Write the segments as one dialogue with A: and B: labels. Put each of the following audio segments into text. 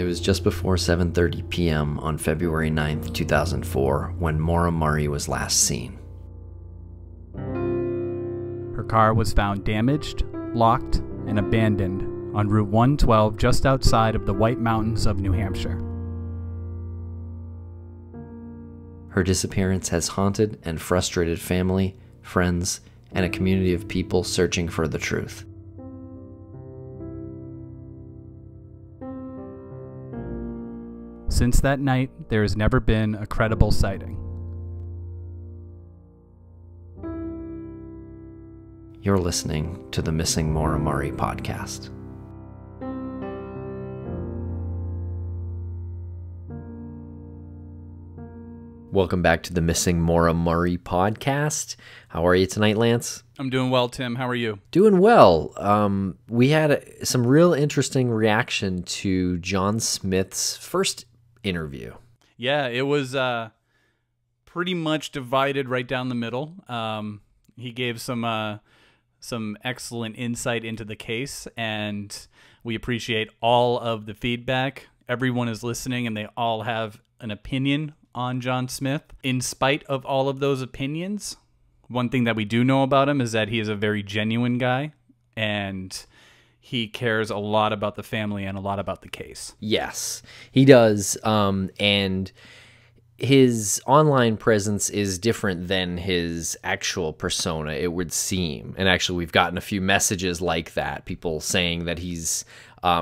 A: It was just before 7:30 p.m. on February 9th, 2004, when Maura Murray was last seen.
B: Her car was found damaged, locked, and abandoned on Route 112 just outside of the White Mountains of New Hampshire.
A: Her disappearance has haunted and frustrated family, friends, and a community of people searching for the truth.
B: Since that night, there has never been a credible sighting.
A: You're listening to the Missing Maura Murray podcast. Welcome back to the Missing Maura Murray podcast. How are you tonight, Lance?
B: I'm doing well, Tim. How are you?
A: Doing well. We had some real interesting reaction to John Smith's first interview.
B: Yeah, it was pretty much divided right down the middle. He gave some excellent insight into the case, and we appreciate all of the feedback. Everyone is listening, and they all have an opinion on John Smith. In spite of all of those opinions, one thing that we do know about him is that he is a very genuine guy, and he cares a lot about the family and a lot about the case.
A: Yes, he does. And his online presence is different than his actual persona, it would seem. And actually, we've gotten a few messages like that, people saying that he's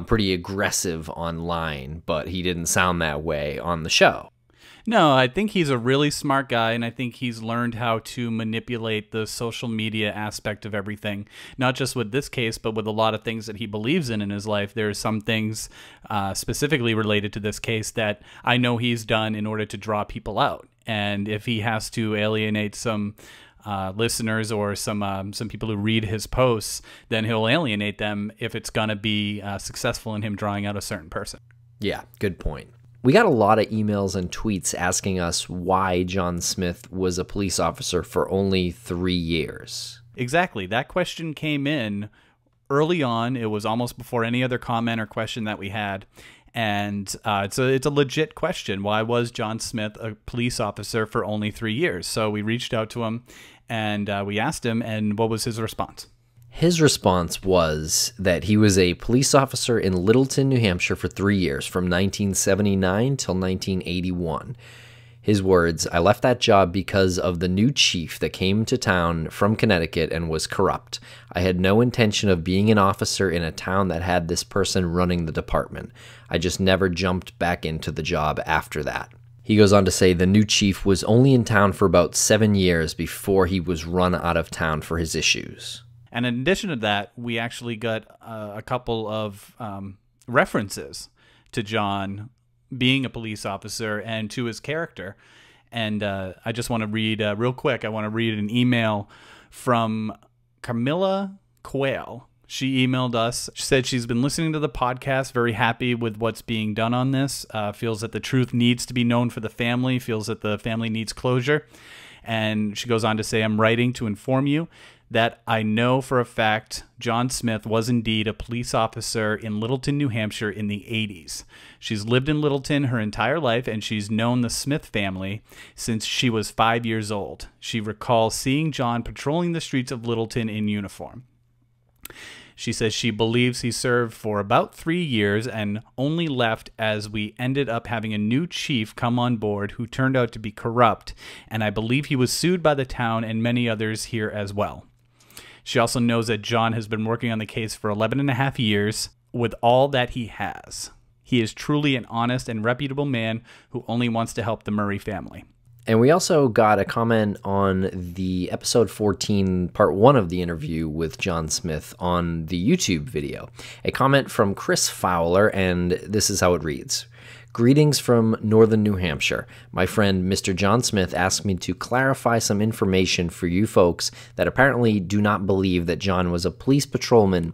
A: pretty aggressive online, but he didn't sound that way on the show.
B: No, I think he's a really smart guy, and I think he's learned how to manipulate the social media aspect of everything, not just with this case, but with a lot of things that he believes in his life. There are some things specifically related to this case that I know he's done in order to draw people out. And if he has to alienate some listeners or some people who read his posts, then he'll alienate them if it's going to be successful in him drawing out a certain person.
A: Yeah, good point. We got a lot of emails and tweets asking us why John Smith was a police officer for only 3 years.
B: Exactly. That question came in early on. It was almost before any other comment or question that we had. And it's a legit question. Why was John Smith a police officer for only 3 years? So we reached out to him and we asked him, and what was his response?
A: His response was that he was a police officer in Littleton, New Hampshire for 3 years, from 1979 till 1981. His words, "I left that job because of the new chief that came to town from Connecticut and was corrupt. I had no intention of being an officer in a town that had this person running the department. I just never jumped back into the job after that." He goes on to say the new chief was only in town for about 7 years before he was run out of town for his issues.
B: And in addition to that, we actually got a couple of references to John being a police officer and to his character. And I just want to read real quick. I want to read an email from Camilla Quayle. She emailed us. She said she's been listening to the podcast, very happy with what's being done on this, feels that the truth needs to be known for the family, feels that the family needs closure. And she goes on to say, "I'm writing to inform you that I know for a fact John Smith was indeed a police officer in Littleton, New Hampshire in the 80s. She's lived in Littleton her entire life, and she's known the Smith family since she was 5 years old. She recalls seeing John patrolling the streets of Littleton in uniform. She says she believes he served for about 3 years and only left as we ended up having a new chief come on board who turned out to be corrupt, and I believe he was sued by the town and many others here as well. She also knows that John has been working on the case for 11 and a half years with all that he has. He is truly an honest and reputable man who only wants to help the Murray family."
A: And we also got a comment on the episode 14, part 1 of the interview with John Smith on the YouTube video. A comment from Chris Fowler, and this is how it reads. "Greetings from northern New Hampshire. My friend Mr. John Smith asked me to clarify some information for you folks that apparently do not believe that John was a police patrolman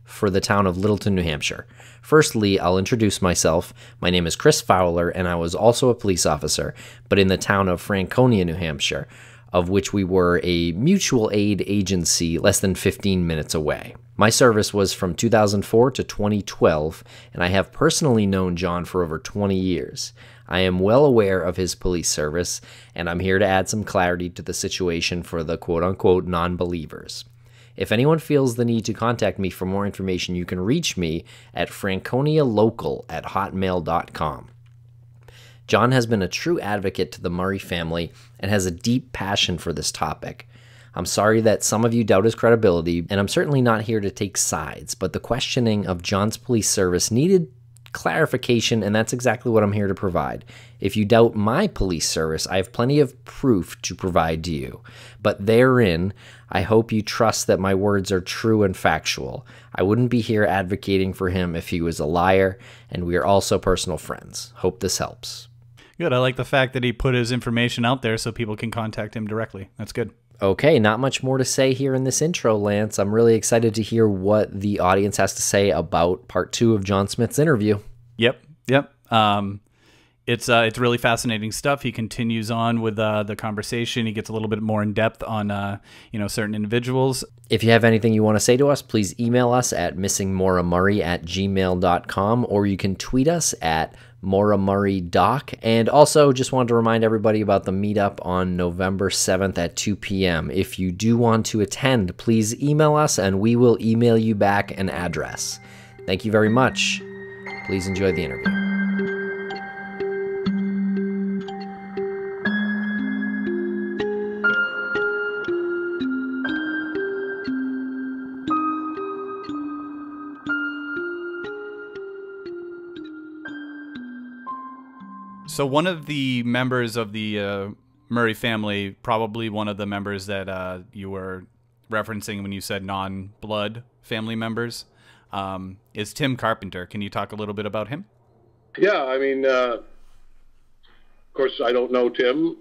A: for the town of Littleton, New Hampshire. Firstly, I'll introduce myself. My name is Chris Fowler, and I was also a police officer, but in the town of Franconia, New Hampshire. of which we were a mutual aid agency less than 15 minutes away. My service was from 2004 to 2012, and I have personally known John for over 20 years. I am well aware of his police service, and I'm here to add some clarity to the situation for the quote-unquote non-believers. If anyone feels the need to contact me for more information, you can reach me at franconialocal@hotmail.com. John has been a true advocate to the Murray family and has a deep passion for this topic. I'm sorry that some of you doubt his credibility, and I'm certainly not here to take sides, but the questioning of John's police service needed clarification, and that's exactly what I'm here to provide. If you doubt my police service, I have plenty of proof to provide to you. But therein, I hope you trust that my words are true and factual. I wouldn't be here advocating for him if he was a liar, and we are also personal friends. Hope this helps.
B: Good. I like the fact that he put his information out there so people can contact him directly. That's good.
A: Okay, not much more to say here in this intro, Lance. I'm really excited to hear what the audience has to say about part 2 of John Smith's interview.
B: Yep. It's really fascinating stuff. He continues on with the conversation. He gets a little bit more in depth on certain individuals.
A: If you have anything you want to say to us, please email us at missingmauramurray@gmail.com, or you can tweet us at MauraMurrayDoc. And also just wanted to remind everybody about the meetup on November 7th at 2 p.m. If you do want to attend, please email us and we will email you back an address. Thank you very much. Please enjoy the interview.
B: So one of the members of the Murray family, probably one of the members that you were referencing when you said non-blood family members, is Tim Carpenter. Can you talk a little bit about him?
C: Yeah, I mean, of course, I don't know Tim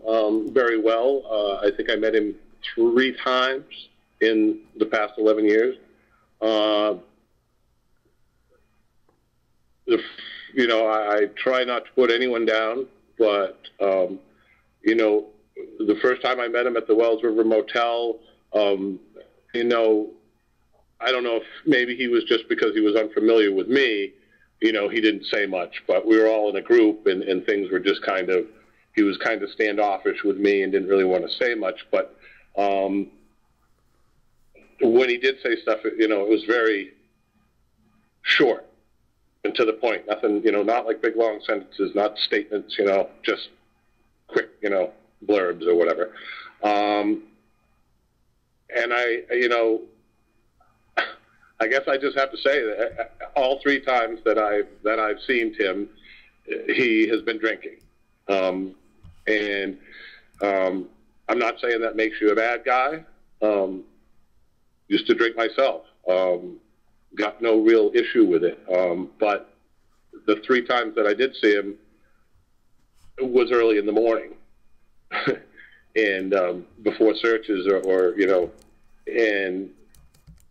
C: very well. I think I met him 3 times in the past 11 years. I try not to put anyone down, but, the first time I met him at the Wells River Motel, I don't know if maybe he was just because he was unfamiliar with me, he didn't say much, but we were all in a group and things were just he was kind of standoffish with me and didn't really want to say much. But when he did say stuff, it was very short and to the point. Nothing, not like big long sentences, not statements, just quick, blurbs or whatever. And I guess I just have to say that all 3 times that I've seen Tim, he has been drinking. I'm not saying that makes you a bad guy. Used to drink myself. Got no real issue with it. But the 3 times that I did see him, it was early in the morning and before searches or and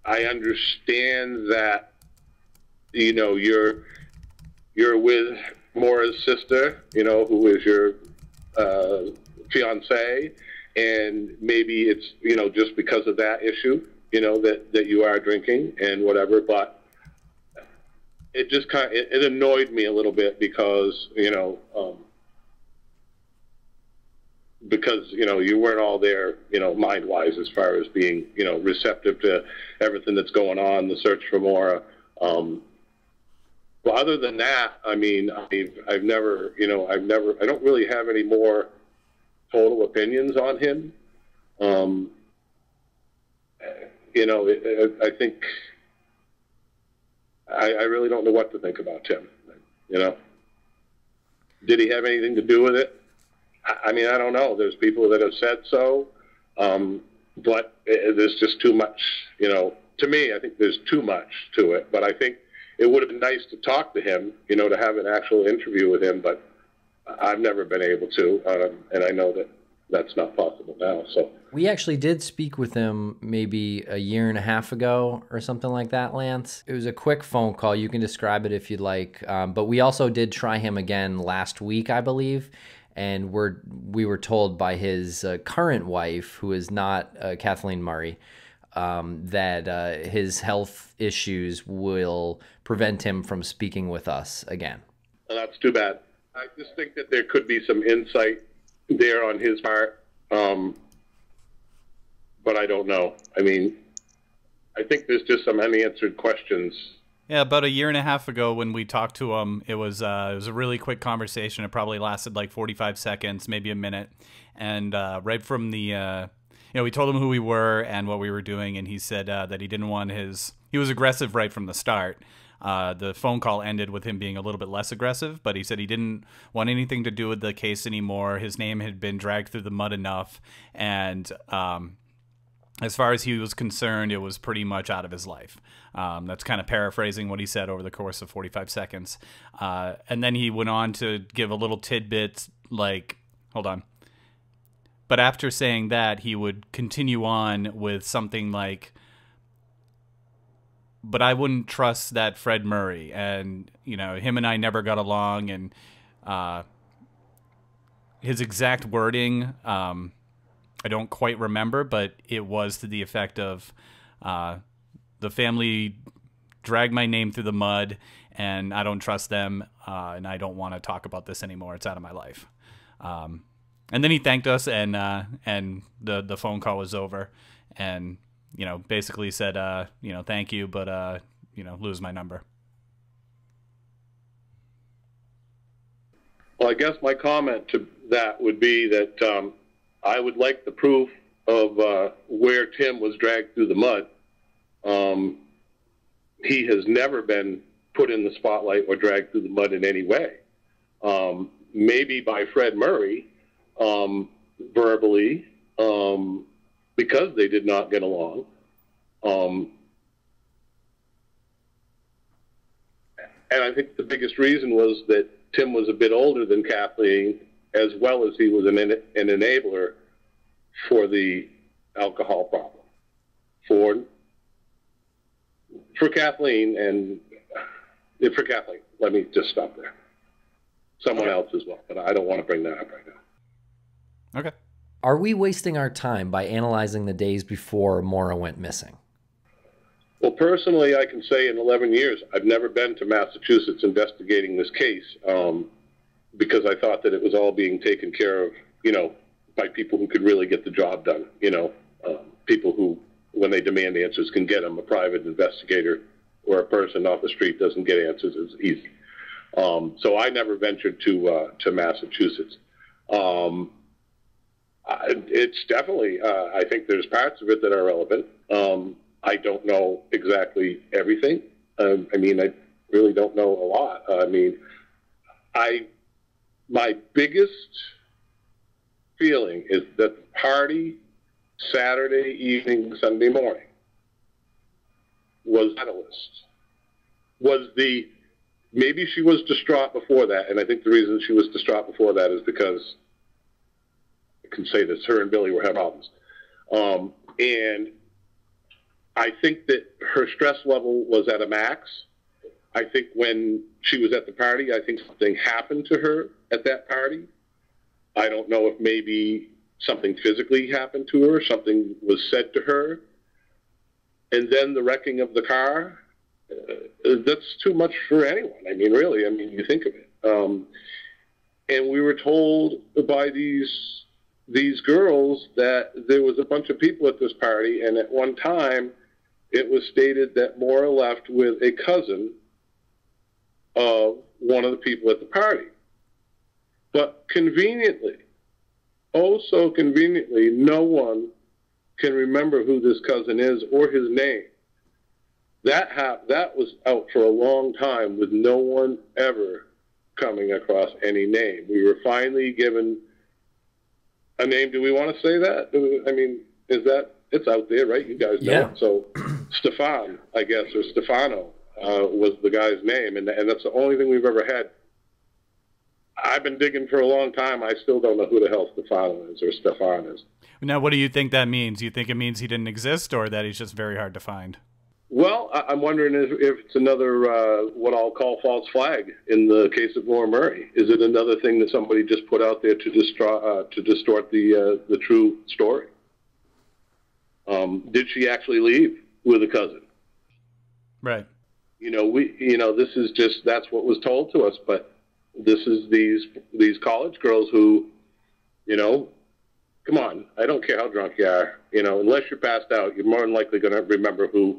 C: I understand that, you're with Maura's sister, who is your fiance, and maybe it's, just because of that issue, that you are drinking and whatever, but it just it annoyed me a little bit because, you weren't all there, mind-wise as far as being, receptive to everything that's going on, the search for Maura. Well, other than that, I mean, I've never, I don't really have any more total opinions on him. I think, I really don't know what to think about Tim, Did he have anything to do with it? I mean, I don't know. There's people that have said so, but there's just too much, to me, I think there's too much to it. But I think it would have been nice to talk to him, to have an actual interview with him, but I've never been able to, and I know that that's not possible now. So
A: we actually did speak with him maybe a year and a half ago or something like that, Lance. It was a quick phone call. You can describe it if you'd like. But we also did try him again last week, I believe. and we were told by his current wife, who is not Kathleen Murray, that his health issues will prevent him from speaking with us again.
C: Well, that's too bad. I just think that there could be some insight there on his part, but I don't know. I mean, I think there's just some unanswered questions.
B: Yeah, about a year and a half ago when we talked to him, it was a really quick conversation. It probably lasted like 45 seconds, maybe a minute. And right from the, we told him who we were and what we were doing, and he said that he didn't want he was aggressive right from the start. The phone call ended with him being a little bit less aggressive, but he said he didn't want anything to do with the case anymore. His name had been dragged through the mud enough, and as far as he was concerned, it was pretty much out of his life. That's kind of paraphrasing what he said over the course of 45 seconds. And then he went on to give a little tidbit like, hold on. But after saying that, he would continue on with something like, but I wouldn't trust that Fred Murray. And, him and I never got along. And his exact wording, I don't quite remember, but it was to the effect of the family dragged my name through the mud, and I don't trust them, and I don't want to talk about this anymore. It's out of my life. And then he thanked us, and the phone call was over, and basically said, thank you, but lose my number.
C: Well, I guess my comment to that would be that I would like the proof of where Tim was dragged through the mud. He has never been put in the spotlight or dragged through the mud in any way. Maybe by Fred Murray, verbally, because they did not get along. And I think the biggest reason was that Tim was a bit older than Kathleen, as well as he was an enabler for the alcohol problem. For Kathleen, let me just stop there. Someone else as well, but I don't want to bring that up right now.
B: Okay.
A: Are we wasting our time by analyzing the days before Maura went missing?
C: Well, personally, I can say in 11 years, I've never been to Massachusetts investigating this case because I thought that it was all being taken care of, by people who could really get the job done, people who, when they demand answers, can get them. A private investigator or a person off the street doesn't get answers as easy. So I never ventured to Massachusetts. It's definitely, I think there's parts of it that are relevant. I don't know exactly everything. I really don't know a lot. My biggest feeling is that the party Saturday evening, Sunday morning was catalyst. Maybe she was distraught before that, and I think the reason she was distraught before that is because, I can say this, her and Billy were having problems. And I think that her stress level was at a max. I think when she was at the party, I think something happened to her at that party. I don't know if maybe something physically happened to her, something was said to her. And then the wrecking of the car, that's too much for anyone. Really, you think of it. And we were told by these girls that there was a bunch of people at this party, and at one time it was stated that Maura left with a cousin of one of the people at the party. But conveniently, oh so conveniently, no one can remember who this cousin is or his name. That was out for a long time with no one ever coming across any name. We were finally given a name. Do we want to say that? It's out there, right? You guys know.
A: Yeah.
C: So Stefan, I guess, or Stefano was the guy's name, and that's the only thing we've ever had. I've been digging for a long time. I still don't know who the hell Stefano is or Stefan is.
B: Now, what do you think that means? You think it means he didn't exist, or that he's just very hard to find?
C: Well, I'm wondering if it's another what I'll call false flag in the case of Maura Murray. Is it another thing that somebody just put out there to distort the true story? Did she actually leave with a cousin?
B: Right.
C: This is that's what was told to us. But this is these college girls who, come on, I don't care how drunk you are, unless you're passed out, you're more than likely going to remember who,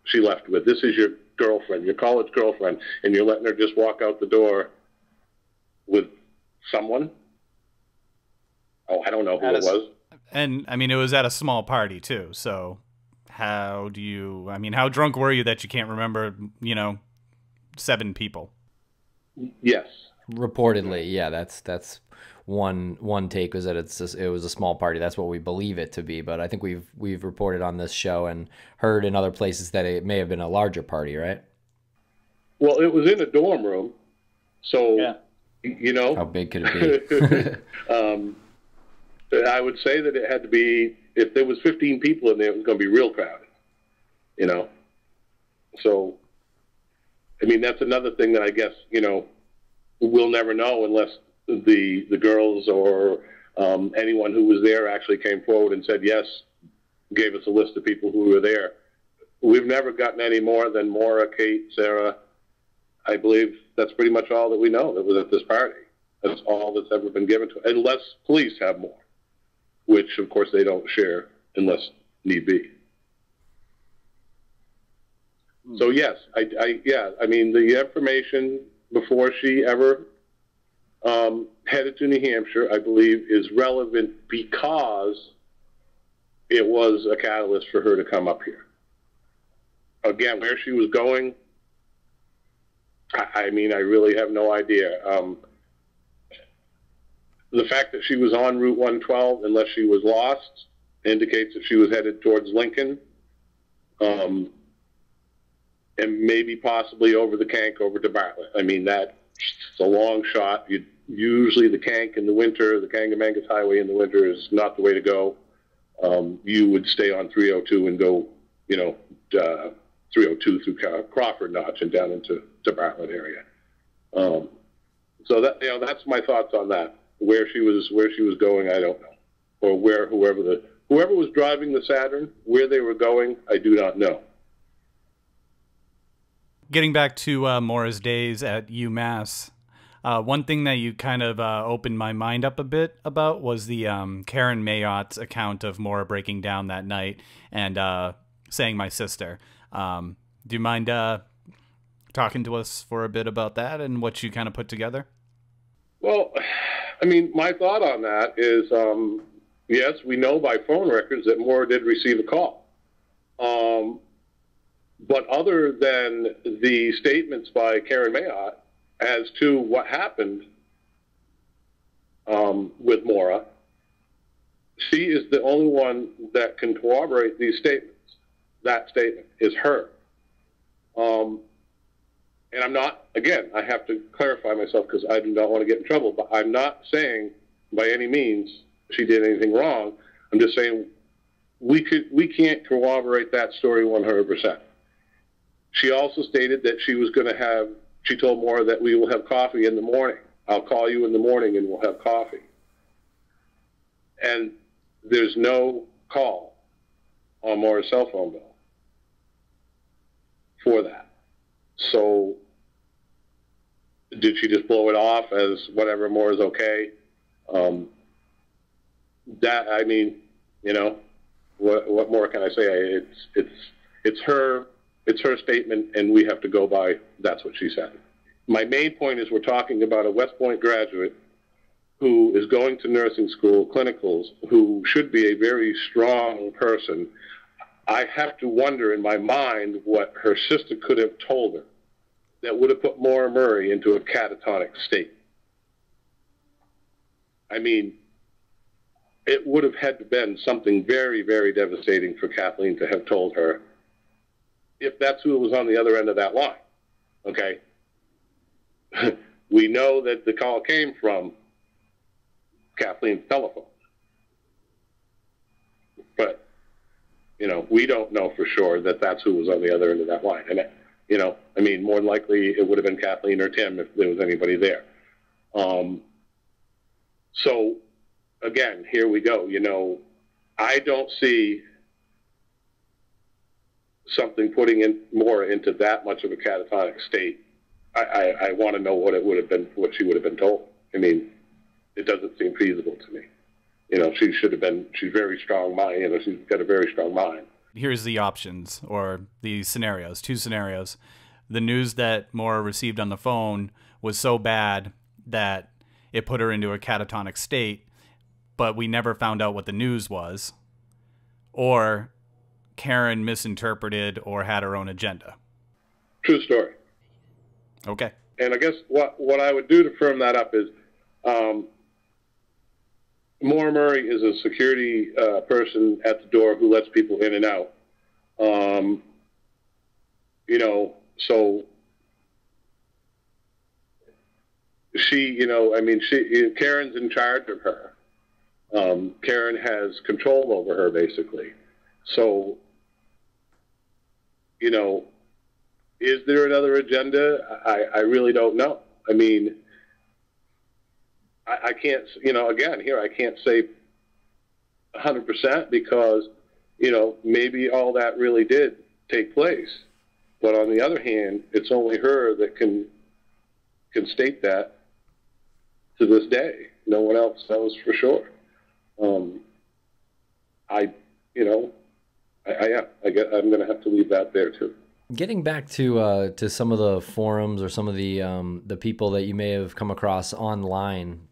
C: she left with. This is your girlfriend, your college girlfriend, and you're letting her just walk out the door with someone. Oh, I don't know who it was.
B: And I mean, it was at a small party too. So how drunk were you that you can't remember, 7 people?
C: Yes.
A: Reportedly, yeah, that's one take, was that it was a small party. That's what we believe it to be, but I think we've reported on this show and heard in other places that it may have been a larger party, right?
C: Well, it was in a dorm room, so yeah.
A: How big could it be?
C: I would say that it had to be, if there was 15 people in there, it was going to be real crowded, So, I mean, that's another thing that I guess, we'll never know unless the girls or anyone who was there actually came forward and said yes, gave us a list of people who were there. We've never gotten any more than Maura, Kate, Sarah. I believe that's pretty much all that we know that was at this party. That's all that's ever been given to us, unless police have more, which of course they don't share unless need be. So yes, I mean, the information before she ever headed to New Hampshire, I believe, is relevant because it was a catalyst for her to come up here. Again, where she was going, I mean, I really have no idea. The fact that she was on Route 112, unless she was lost, indicates that she was headed towards Lincoln, and maybe possibly over the Kank over to Bartlett. I mean, that's a long shot. Usually the Kank in the winter, the Kangamangas Highway in the winter is not the way to go. You would stay on 302 and go, 302 through Crawford Notch and down into Bartlett area. So that, that's my thoughts on that. Where she was going, I don't know, or where whoever was driving the Saturn, where they were going, I do not know.
B: Getting back to Maura's days at UMass, one thing that you kind of opened my mind up a bit about was the Karen Mayott's account of Maura breaking down that night and saying "my sister." Do you mind talking to us for a bit about that and what you kind of put together?
C: Well, I mean, my thought on that is, yes, we know by phone records that Maura did receive a call. But other than the statements by Karen Mayotte as to what happened with Maura, she is the only one that can corroborate these statements. That statement is her. And I'm not, again, I have to clarify myself because I do not want to get in trouble, but I'm not saying by any means she did anything wrong. I'm just saying we can't corroborate that story 100%. She also stated that she told Maura that we will have coffee in the morning. I'll call you in the morning and we'll have coffee. And there's no call on Maura's cell phone bill for that. So did she just blow it off as whatever, Maura's okay? That, I mean, what more can I say? It's her statement, and we have to go by that's what she said. My main point is we're talking about a West Point graduate who is going to nursing school, clinicals, who should be a very strong person. I have to wonder in my mind what her sister could have told her that would have put Maura Murray into a catatonic state. I mean, it would have had to been something very, very devastating for Kathleen to have told her, if that's who was on the other end of that line, okay? We know that the call came from Kathleen's telephone. But, we don't know for sure that that's who was on the other end of that line. And, I mean, more than likely it would have been Kathleen or Tim if there was anybody there. So, again, here we go. I don't see something putting in Maura into that much of a catatonic state. I want to know what it would have been, what she would have been told. I mean, it doesn't seem feasible to me. She should have been, she's very strong mind, she's got a very strong mind.
B: Here's the options, or the scenarios, two scenarios. The news that Maura received on the phone was so bad that it put her into a catatonic state, but we never found out what the news was. Or Karen misinterpreted or had her own agenda.
C: True story.
B: Okay.
C: And I guess what I would do to firm that up is, Maura Murray is a security person at the door who lets people in and out. So she, Karen's in charge of her. Karen has control over her, basically. So, is there another agenda? I really don't know. I mean, I can't, again, here, I can't say 100% because, maybe all that really did take place. But on the other hand, it's only her that can state that to this day. No one else knows for sure. I'm going to have to leave that there too.
A: Getting back to some of the forums or some of the people that you may have come across online,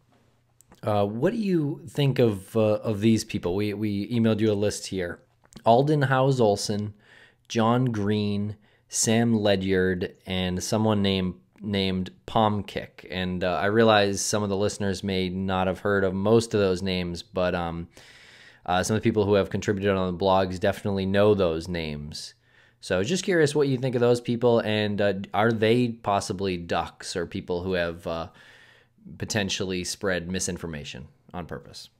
A: what do you think of these people? We emailed you a list here: Alden Howes Olson, John Green, Sam Ledyard, and someone named Palm Kick. And I realize some of the listeners may not have heard of most of those names, but some of the people who have contributed on the blogs definitely know those names. So just curious what you think of those people, and are they possibly ducks or people who have potentially spread misinformation on purpose?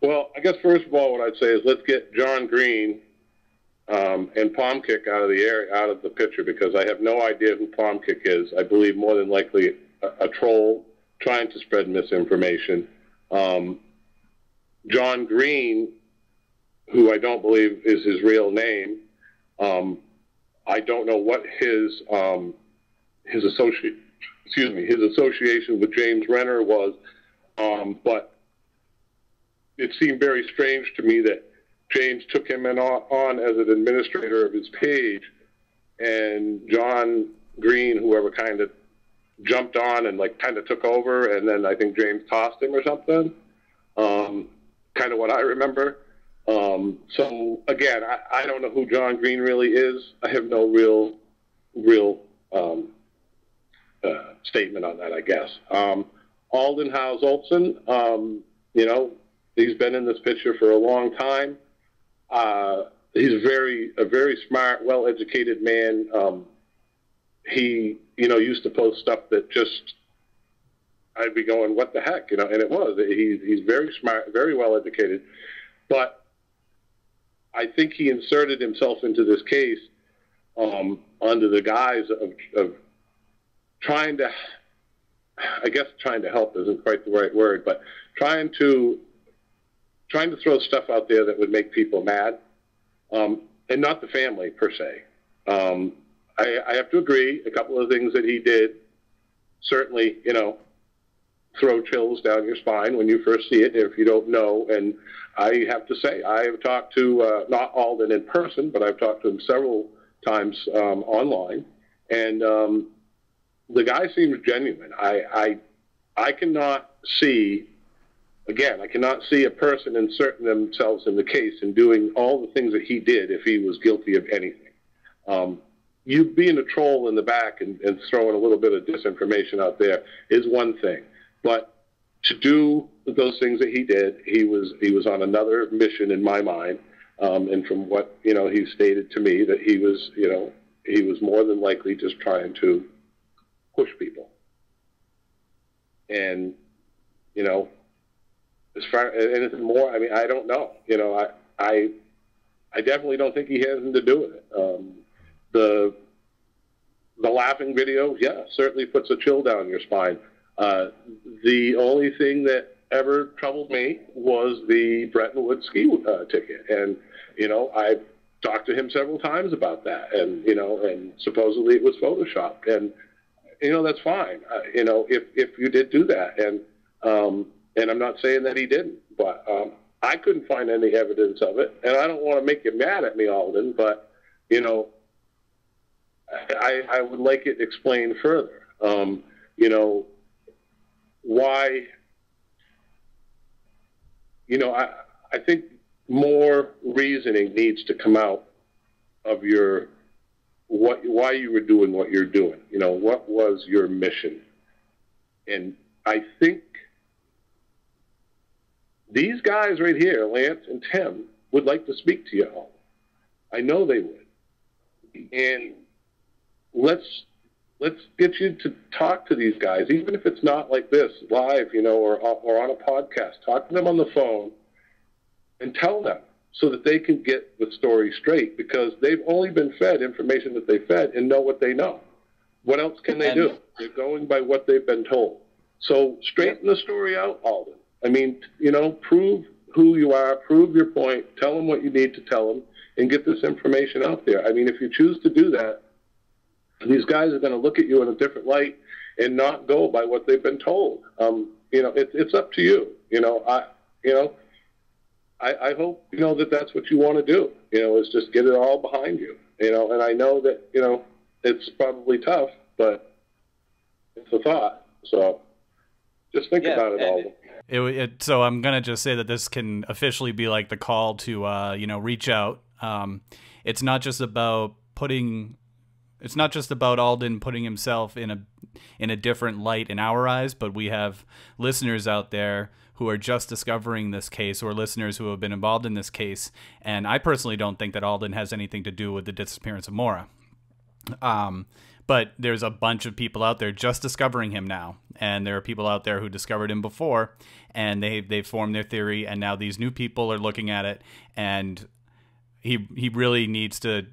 C: Well, I guess first of all, what I'd say is let's get John Green and Palm Kick out of the picture, because I have no idea who Palm Kick is. I believe more than likely a troll trying to spread misinformation. John Green, who I don't believe is his real name, I don't know what his association with James Renner was, but it seemed very strange to me that James took him on as an administrator of his page, and John Green, whoever, kind of jumped on and kind of took over, and then I think James tossed him or something. Kind of what I remember. So again, I don't know who John Green really is. I have no real statement on that, I guess. Alden Howes Olson, he's been in this picture for a long time. He's a very smart, well-educated man. He, used to post stuff that just, I'd be going, what the heck, and it was. He's very smart, very well-educated. But I think he inserted himself into this case under the guise of trying to help isn't quite the right word, but trying to throw stuff out there that would make people mad, and not the family per se. I have to agree, a couple of things that he did certainly, throw chills down your spine when you first see it if you don't know. And I have to say, I have talked to, not Alden in person, but I've talked to him several times online, and the guy seems genuine. I cannot see, again, I cannot see a person inserting themselves in the case and doing all the things that he did if he was guilty of anything. You being a troll in the back and throwing a little bit of disinformation out there is one thing. But to do those things that he did, he was on another mission in my mind. And from what, he stated to me, that he was more than likely just trying to push people. And, as far as anything more, I mean, I don't know. I definitely don't think he has anything to do with it. The laughing video, yeah, certainly puts a chill down your spine. The only thing that ever troubled me was the Bretton Woods ski ticket. And, I've talked to him several times about that. And, and supposedly it was Photoshopped. And, that's fine. If you did do that. And I'm not saying that he didn't, but I couldn't find any evidence of it. And I don't want to make you mad at me, Alden, but, I would like it explained further. Why, I think more reasoning needs to come out of why you were doing what you're doing. What was your mission? And I think these guys right here, Lance and Tim, would like to speak to you all. I know they would. And let's get you to talk to these guys, even if it's not like this, live, or on a podcast. Talk to them on the phone and tell them so that they can get the story straight, because they've only been fed information that they fed and know what they know. What else can they do? They're going by what they've been told. So straighten the story out, Alden. I mean, prove who you are, prove your point, tell them what you need to tell them, and get this information out there. I mean, if you choose to do that, these guys are going to look at you in a different light and not go by what they've been told. It's up to you. I hope, that that's what you want to do, is just get it all behind you, and I know that, it's probably tough, but it's a thought. So just think about it all.
B: So I'm going to just say that this can officially be like the call to, reach out. It's not just about Alden putting himself in a different light in our eyes, but we have listeners out there who are just discovering this case, or listeners who have been involved in this case. And I personally don't think that Alden has anything to do with the disappearance of Maura. But there's a bunch of people out there just discovering him now, and there are people out there who discovered him before, and they've formed their theory, and now these new people are looking at it, and he really needs to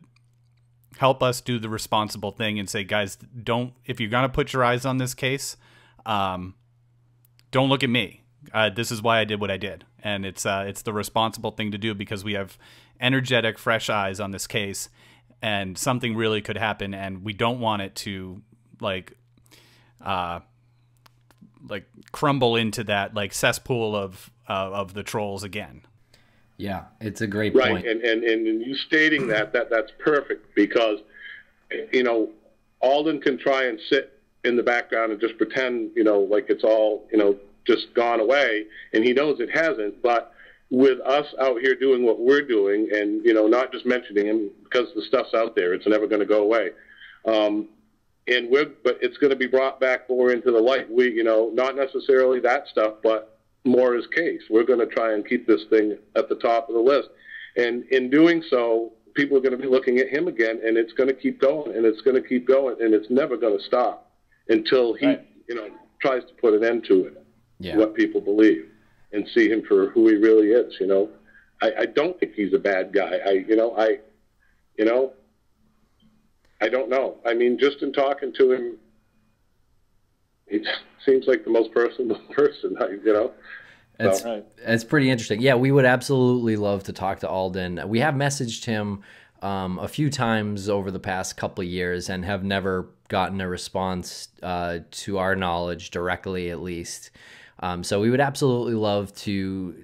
B: help us do the responsible thing and say, guys, if you're gonna put your eyes on this case, don't look at me. This is why I did what I did, and it's the responsible thing to do, because we have energetic, fresh eyes on this case, and something really could happen, and we don't want it to crumble into that cesspool of the trolls again.
A: Yeah, it's a great point.
C: Right, and you stating that's perfect, because Alden can try and sit in the background and just pretend like it's all just gone away, and he knows it hasn't. But with us out here doing what we're doing, and not just mentioning him, because the stuff's out there, it's never going to go away. But it's going to be brought back more into the light. We not necessarily that stuff, but Maura's case. We're going to try and keep this thing at the top of the list, and in doing so, people are going to be looking at him again, and it's going to keep going, and it's going to keep going, and it's never going to stop until he tries to put an end to it. Yeah. What people believe, and see him for who he really is. I don't think he's a bad guy. I don't know. I mean, just in talking to him, he seems like the most personable person.
A: It's pretty interesting. Yeah, we would absolutely love to talk to Alden. We have messaged him a few times over the past couple of years and have never gotten a response to our knowledge directly, at least. So we would absolutely love to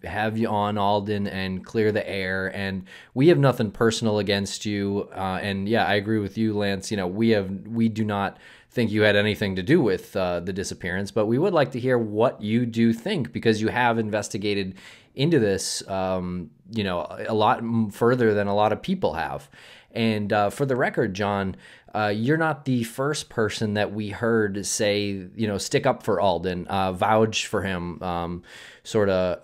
A: have you on, Alden, and clear the air. And we have nothing personal against you. And yeah, I agree with you, Lance. We do not think you had anything to do with the disappearance, but we would like to hear what you do think, because you have investigated into this, a lot further than a lot of people have. And for the record, John, you're not the first person that we heard say, stick up for Alden, vouch for him, sort of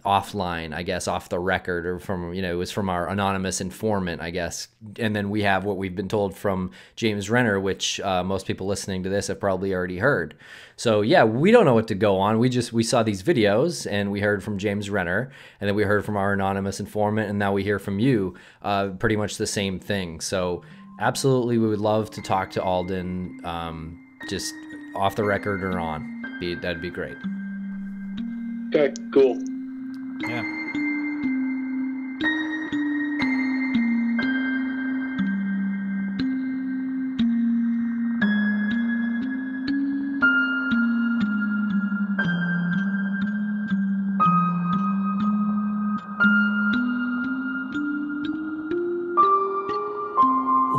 A: offline, I guess, off the record, or from, it was from our anonymous informant, I guess. And then we have what we've been told from James Renner, which most people listening to this have probably already heard. So yeah, we don't know what to go on. We saw these videos and we heard from James Renner, and then we heard from our anonymous informant, and now we hear from you, pretty much the same thing. So absolutely, we would love to talk to Alden, just off the record or on. That'd be great.
C: Okay, cool.
B: Yeah.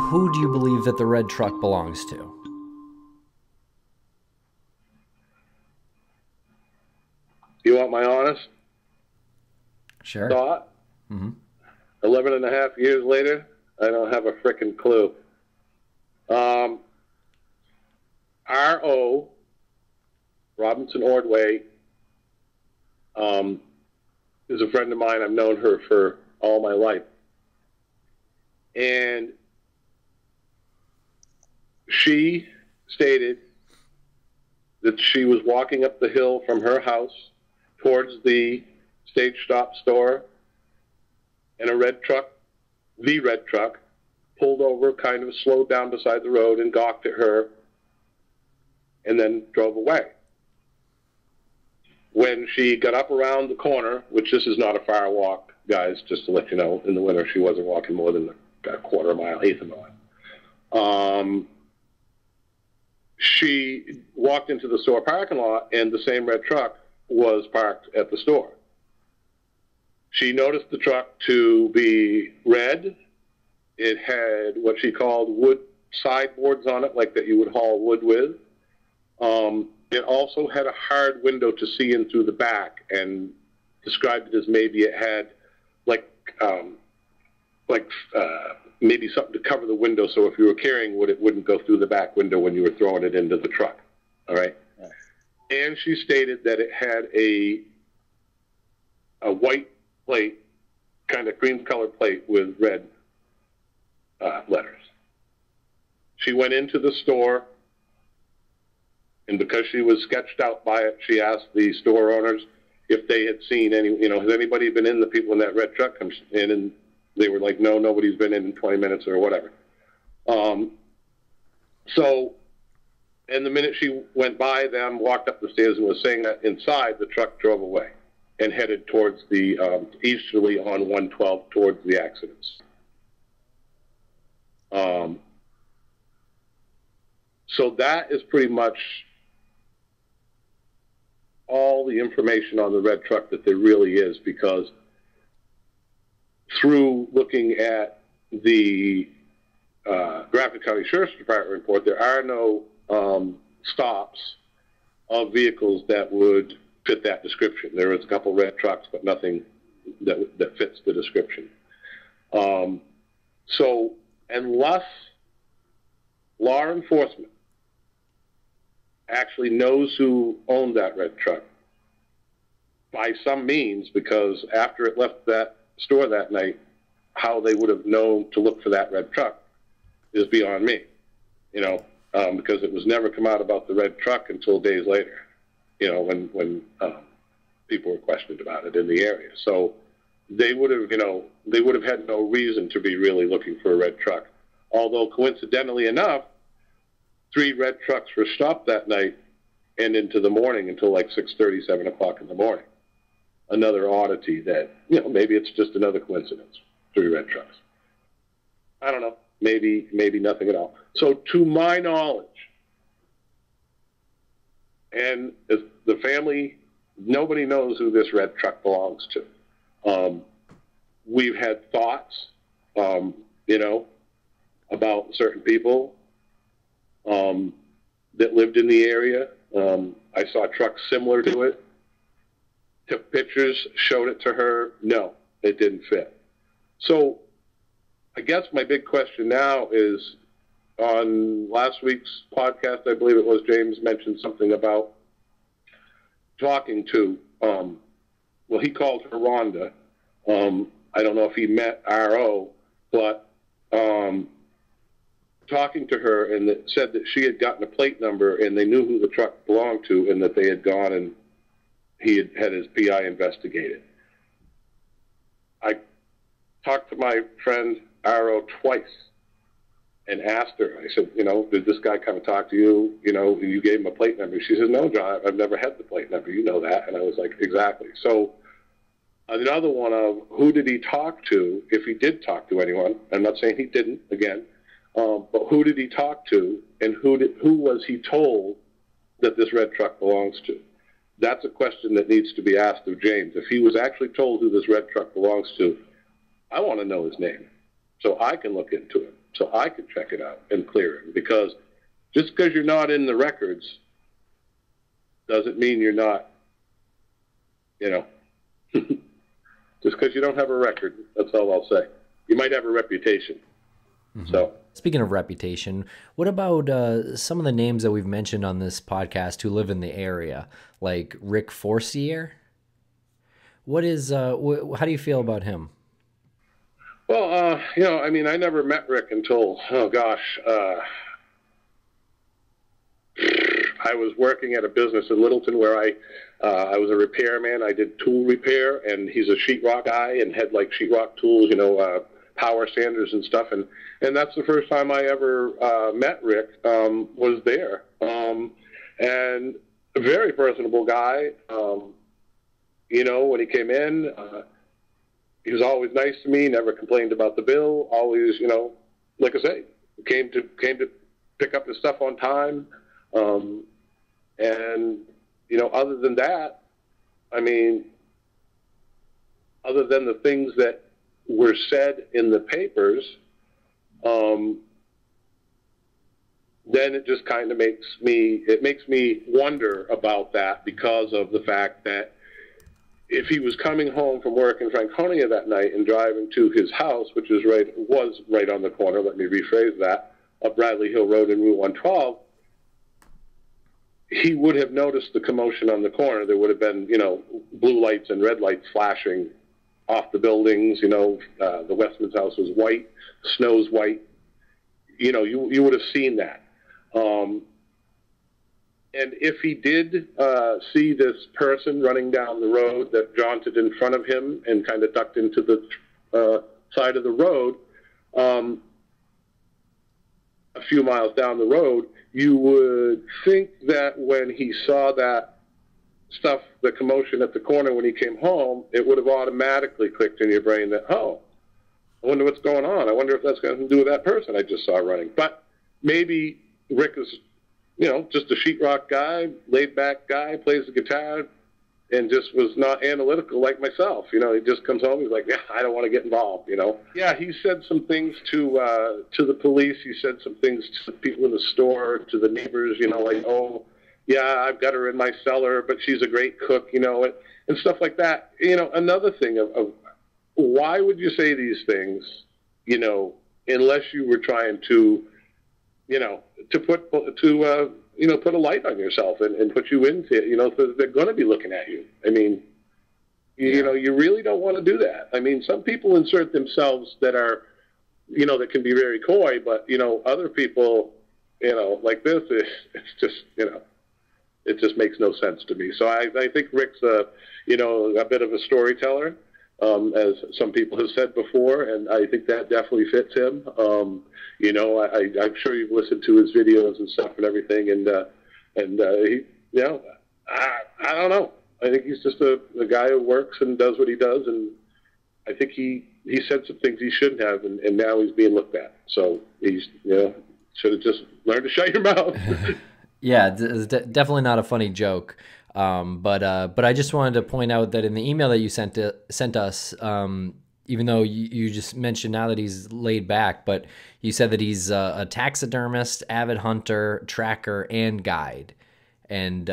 A: Who do you believe that the red truck belongs to?
C: You want my honest
A: Sure.
C: thought?
A: Mm-hmm.
C: 11 and a half years later, I don't have a frickin' clue. R.O. Robinson Ordway is a friend of mine. I've known her for all my life. And she stated that she was walking up the hill from her house towards the Stage Stop store, and the red truck, pulled over, kind of slowed down beside the road and gawked at her, and then drove away. When she got up around the corner, which this is not a far walk, guys, just to let you know, in the winter she wasn't walking more than a quarter mile, eighth of a mile. She walked into the store parking lot, and the same red truck was parked at the store. She noticed the truck to be red. It had what she called wood sideboards on it, like that you would haul wood with. It also had a hard window to see in through the back, and described it as maybe it had maybe something to cover the window, so if you were carrying wood, it wouldn't go through the back window when you were throwing it into the truck. All right. And she stated that it had a white plate, kind of cream colored plate with red letters. She went into the store, and because she was sketched out by it, she asked the store owners if they had seen any, has anybody been in? The people in that red truck comes in, and they were like, no, nobody's been in 20 minutes or whatever. And the minute she went by them, walked up the stairs and was saying that inside, the truck drove away and headed towards the easterly on 112 towards the accidents. So that is pretty much all the information on the red truck that there really is, because through looking at the Grafton County Sheriff's Department report, there are no stops of vehicles that would fit that description. There was a couple red trucks, but nothing that fits the description. So unless law enforcement actually knows who owned that red truck by some means, because after it left that store that night, how they would have known to look for that red truck is beyond me, because it was never come out about the red truck until days later, when people were questioned about it in the area. So they would have had no reason to be really looking for a red truck. Although coincidentally enough, 3 red trucks were stopped that night and into the morning until like 6:30, 7 o'clock in the morning. Another oddity that, maybe it's just another coincidence. 3 red trucks. I don't know. Maybe nothing at all. So to my knowledge, and the family, nobody knows who this red truck belongs to. We've had thoughts, about certain people that lived in the area. I saw trucks similar to it. Took pictures, showed it to her. No, it didn't fit. So I guess my big question now is, on last week's podcast, I believe it was, James mentioned something about talking to, well, he called her Rhonda. I don't know if he met R.O., but talking to her, and that said that she had gotten a plate number and they knew who the truck belonged to, and that they had gone and he had his PI investigated. I talked to my friend R.O. twice and asked her, I said, did this guy come and talk to you? You gave him a plate number. She said, no, John, I've never had the plate number. You know that. And I was like, exactly. So another one of who did he talk to, if he did talk to anyone? I'm not saying he didn't, again, but who did he talk to, and who was he told that this red truck belongs to? That's a question that needs to be asked of James. If he was actually told who this red truck belongs to, I want to know his name so I can look into it, so I can check it out and clear it. Because just because you're not in the records doesn't mean you're not, just because you don't have a record, that's all I'll say. You might have a reputation. Mm-hmm. So,
A: speaking of reputation, what about some of the names that we've mentioned on this podcast who live in the area, like Rick Forcier? What is, how do you feel about him?
C: Well, I never met Rick until, I was working at a business in Littleton where I was a repairman. I did tool repair, and he's a sheetrock guy and had like sheetrock tools, power sanders and stuff. And that's the first time I ever met Rick, was there. And a very personable guy. When he came in, he was always nice to me, never complained about the bill, always, like I say, came to pick up his stuff on time. Other than that, other than the things that were said in the papers, then it just kind of makes me wonder about that, because of the fact that if he was coming home from work in Franconia that night and driving to his house, which was right on the corner, let me rephrase that, of Bradley Hill Road and Route 112, he would have noticed the commotion on the corner. There would have been, blue lights and red lights flashing off the buildings. The Westman's house was white, snow's white. You would have seen that. And if he did see this person running down the road that jaunted in front of him and kind of ducked into the side of the road, a few miles down the road, you would think that when he saw that stuff, the commotion at the corner when he came home, it would have automatically clicked in your brain that, oh, I wonder what's going on. I wonder if that's got to do with that person I just saw running. But maybe Rick is, just a sheetrock guy, laid-back guy, plays the guitar, and just was not analytical like myself. He just comes home, he's like, yeah, I don't want to get involved, Yeah, he said some things to the police. He said some things to the people in the store, to the neighbors, like, oh, yeah, I've got her in my cellar, but she's a great cook, and stuff like that. Another thing of why would you say these things, unless you were trying to, to put a light on yourself and put you into, so they're going to be looking at you. You really don't want to do that. Some people insert themselves that are, that can be very coy, but, other people, like this, it's just, it just makes no sense to me. So I think Rick's a bit of a storyteller, as some people have said before, and I think that definitely fits him. I'm sure you've listened to his videos and stuff and everything, and he, I don't know. I think he's just a guy who works and does what he does, and I think he said some things he shouldn't have, and now he's being looked at. So he's, should have just learned to shut your mouth.
A: Yeah, it's definitely not a funny joke. But I just wanted to point out that in the email that you sent us, even though you just mentioned now that he's laid back, but you said that he's a taxidermist, avid hunter, tracker, and guide. And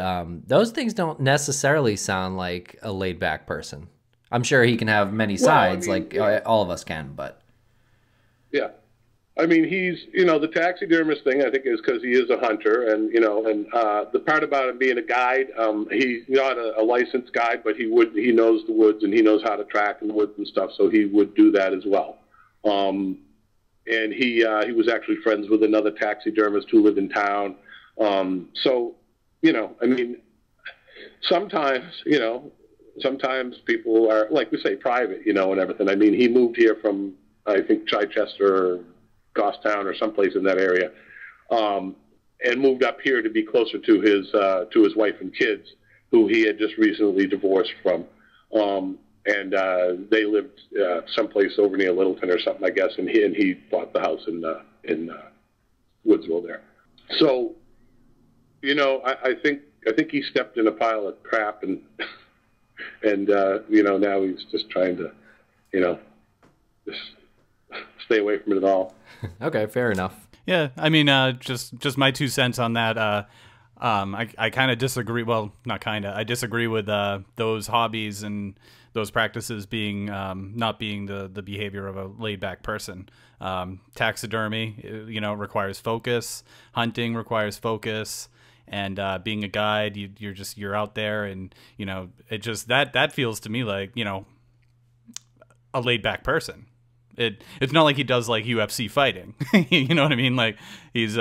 A: those things don't necessarily sound like a laid back person. I'm sure he can have many sides, like all of us can, but.
C: Yeah. I mean, he's, the taxidermist thing, I think, is because he is a hunter. And, the part about him being a guide, he's not a licensed guide, but he knows the woods and he knows how to track in the woods and stuff. So he would do that as well. And he was actually friends with another taxidermist who lived in town. So, I mean, sometimes people are, like we say, private, and everything. I mean, he moved here from, I think, Chichester or Goffstown or someplace in that area, and moved up here to be closer to his wife and kids, who he had just recently divorced from. And they lived someplace over near Littleton or something, I guess, and he bought the house in Woodsville there. So, I think he stepped in a pile of crap, and now he's just trying to, just stay away from it at all.
A: Okay, fair enough.
B: Yeah, I mean, just my 2 cents on that. I kind of disagree. Well, not kind of. I disagree with those hobbies and those practices being not being the behavior of a laid back person. Taxidermy, requires focus. Hunting requires focus. And being a guide, you're out there, and it just that feels to me like a laid back person. It's not like he does like UFC fighting. You know what I mean? Like he's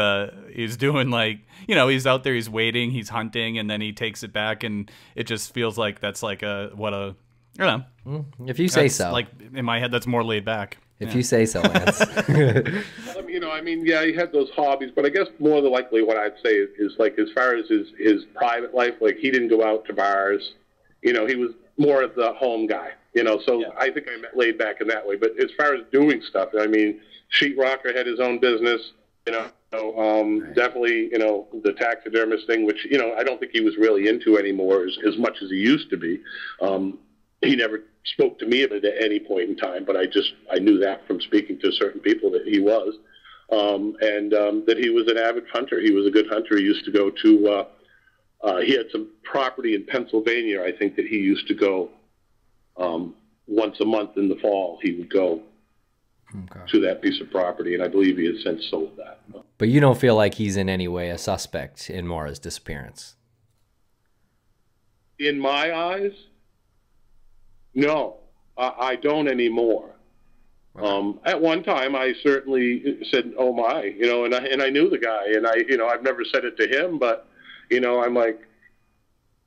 B: doing like, he's out there, he's waiting, he's hunting, and then he takes it back, and it just feels like that's like I don't know.
A: If you say so.
B: Like in my head, that's more laid back.
A: If you say so, Lance.
C: I mean, yeah, he had those hobbies, but I guess more than likely what I'd say is like, as far as his private life, like he didn't go out to bars. He was more of the home guy. So yeah. I think I meant laid back in that way. But as far as doing stuff, I mean, Sheetrocker had his own business,
A: Right.
C: Definitely, the taxidermist thing, which, I don't think he was really into anymore as much as he used to be. He never spoke to me about it at any point in time, but I knew that from speaking to certain people that he was, and that he was an avid hunter. He was a good hunter. He used to go to, he had some property in Pennsylvania, I think, that he used to go once a month in the fall. He would go to that piece of property, and I believe he has since sold that.
A: But you don't feel like he's in any way a suspect in Maura's disappearance?
C: In my eyes, no, I don't anymore. Okay. At one time, I certainly said, "Oh my," and I knew the guy, and I've never said it to him, but I'm like,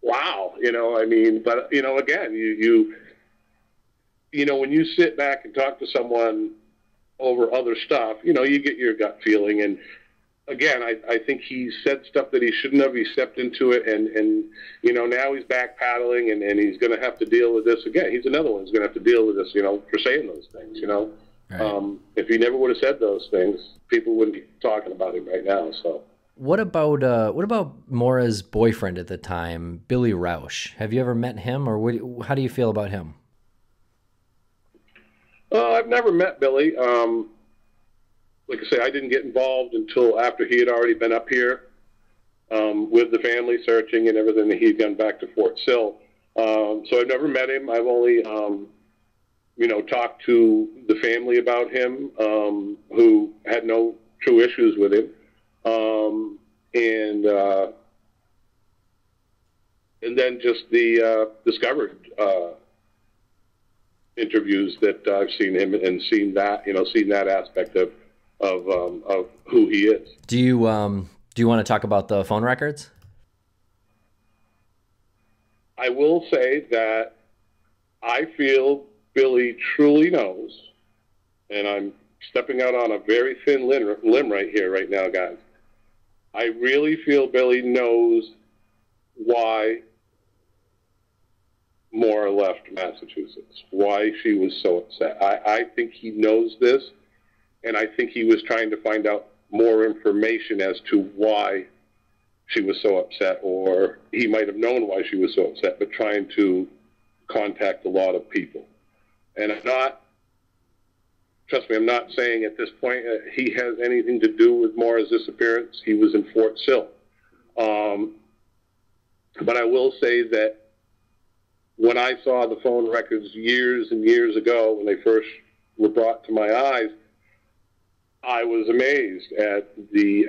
C: wow, I mean, but again, when you sit back and talk to someone over other stuff, you get your gut feeling. And again, I think he said stuff that he shouldn't have. He stepped into it, and now he's back paddling, and he's going to have to deal with this again. He's another one who's going to have to deal with this, for saying those things, Right. If he never would have said those things, people wouldn't be talking about him right now. So.
A: What about Maura's boyfriend at the time, Billy Rausch? Have you ever met him, or how do you feel about him?
C: I've never met Billy. Like I say, I didn't get involved until after he had already been up here with the family searching and everything. He'd gone back to Fort Sill. So I've never met him. I've only, talked to the family about him, who had no true issues with him. And then just the discovered interviews that I've seen him and seen that aspect of who he is.
A: Do you want to talk about the phone records?
C: I will say that I feel Billy truly knows, and I'm stepping out on a very thin limb right here, right now, guys. I really feel Billy knows why Maura left Massachusetts, why she was so upset. I think he knows this, and I think he was trying to find out more information as to why she was so upset, or he might have known why she was so upset, but trying to contact a lot of people. And trust me, I'm not saying at this point he has anything to do with Maura's disappearance. He was in Fort Sill. But I will say that when I saw the phone records years and years ago, when they first were brought to my eyes, I was amazed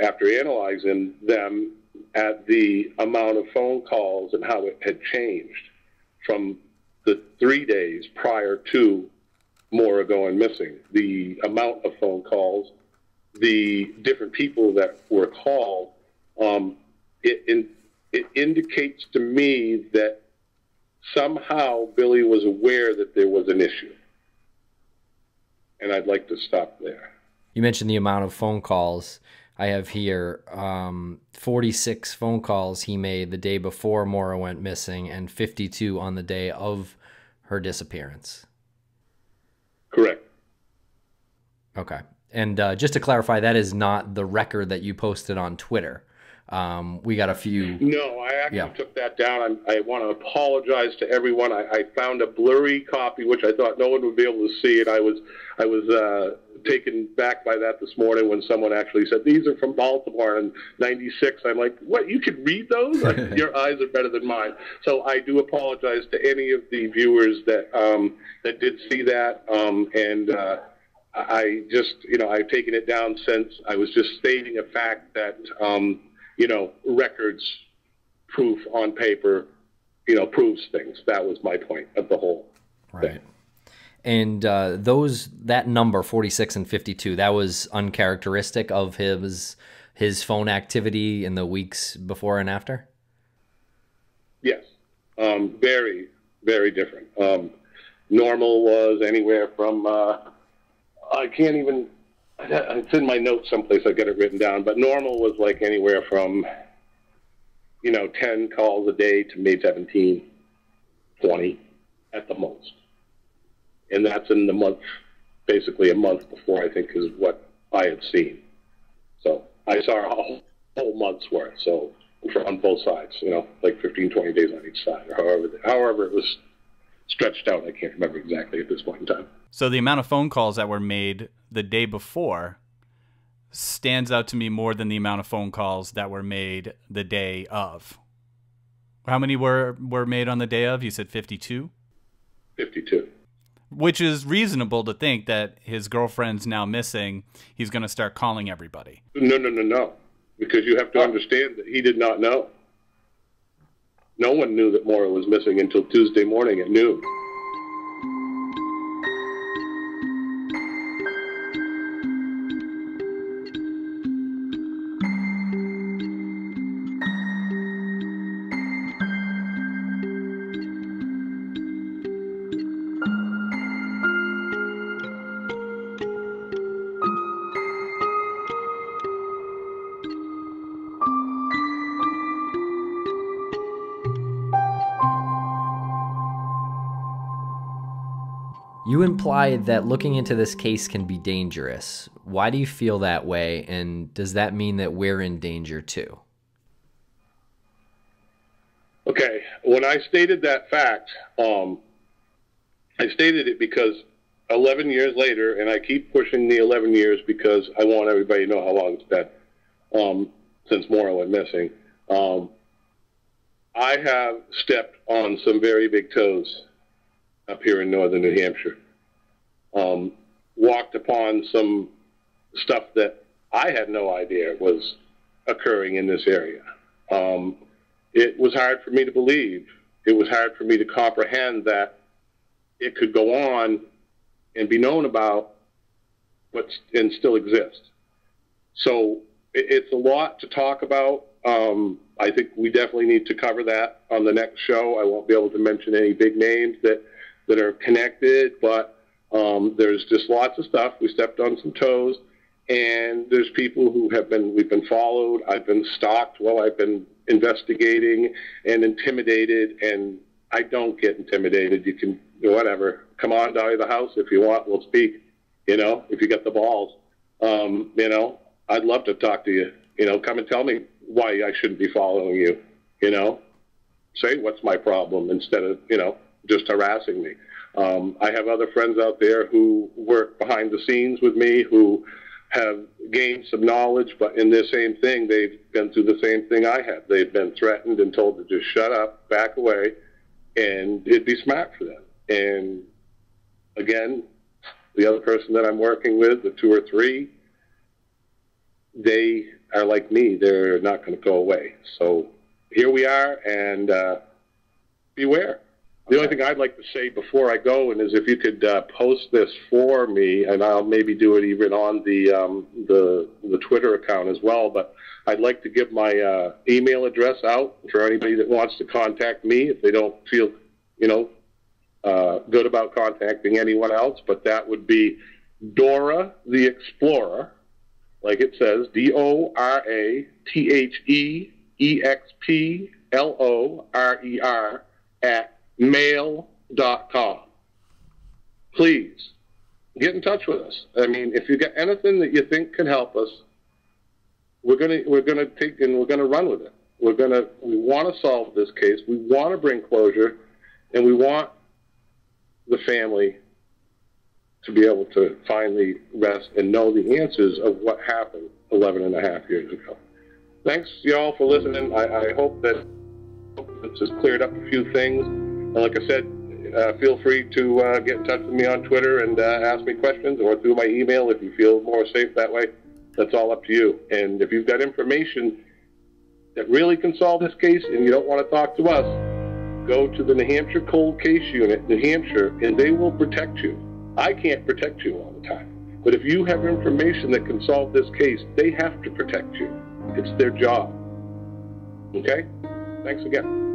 C: after analyzing them, at the amount of phone calls and how it had changed from the 3 days prior to Maura going missing. The amount of phone calls, the different people that were called, it indicates to me that somehow Billy was aware that there was an issue. And I'd like to stop there.
A: You mentioned the amount of phone calls. I have here 46 phone calls he made the day before Maura went missing and 52 on the day of her disappearance.
C: Correct.
A: Okay. And just to clarify, that is not the record that you posted on Twitter. We got a few.
C: No, I actually took that down. I want to apologize to everyone. I found a blurry copy, which I thought no one would be able to see, and I was taken back by that this morning when someone actually said, these are from Baltimore in '96. I'm like, what? You can read those? Your eyes are better than mine. So I do apologize to any of the viewers that that did see that, and I just, I've taken it down since. I was just stating a fact that, records proof on paper, proves things. That was my point of the whole thing.
A: And that number 46 and 52, that was uncharacteristic of his phone activity in the weeks before and after? Yes.
C: Very, very different. Normal was anywhere from, I can't even, it's in my notes someplace, I got it written down, but normal was like anywhere from, 10 calls a day to maybe 17, 20 at the most. And that's in the month, basically a month before, I think, is what I had seen. So I saw a whole month's worth, so on both sides, like 15, 20 days on each side, or however it was stretched out. I can't remember exactly at this point in time.
B: So the amount of phone calls that were made the day before stands out to me more than the amount of phone calls that were made the day of. How many were made on the day of? You said 52?
C: 52.
B: Which is reasonable to think that his girlfriend's now missing. He's going to start calling everybody.
C: No. Because you have to understand that he did not know. No one knew that Maura was missing until Tuesday morning at noon.
A: You implied that looking into this case can be dangerous. Why do you feel that way, and does that mean that we're in danger too?
C: Okay, when I stated that fact, I stated it because 11 years later, and I keep pushing the 11 years because I want everybody to know how long it's been since Maura went missing. I have stepped on some very big toes up here in northern New Hampshire. Walked upon some stuff that I had no idea was occurring in this area. It was hard for me to believe. It was hard for me to comprehend that it could go on and be known about, and still exist. So it's a lot to talk about. I think we definitely need to cover that on the next show. I won't be able to mention any big names that are connected, but there's just lots of stuff. We stepped on some toes, and there's people who we've been followed. I've been stalked while I've been investigating and intimidated, and I don't get intimidated. You can, whatever, come on down to the house if you want, we'll speak, if you got the balls. I'd love to talk to you, come and tell me why I shouldn't be following you, say what's my problem instead of, just harassing me. I have other friends out there who work behind the scenes with me who have gained some knowledge, but in this same thing, they've been through the same thing I have. They've been threatened and told to just shut up, back away, and it'd be smart for them. And again, the other person that I'm working with, the 2 or 3, they are like me. They're not going to go away. So here we are, and beware. The only thing I'd like to say before I go is if you could post this for me, and I'll maybe do it even on the Twitter account as well. But I'd like to give my email address out for anybody that wants to contact me if they don't feel, good about contacting anyone else. But that would be Dora the Explorer, like it says, DORATHEXPLORER @mail.com. Please get in touch with us. I mean, if you got anything that you think can help us, we're gonna take and we're gonna run with it. We want to solve this case. We want to bring closure, and we want the family to be able to finally rest and know the answers of what happened 11 and a half years ago. Thanks, y'all, for listening. I hope that this has cleared up a few things. And like I said, feel free to get in touch with me on Twitter and ask me questions, or through my email if you feel more safe that way. That's all up to you. And if you've got information that really can solve this case and you don't want to talk to us, go to the New Hampshire Cold Case Unit, New Hampshire, and they will protect you. I can't protect you all the time. But if you have information that can solve this case, they have to protect you. It's their job. Okay? Thanks again.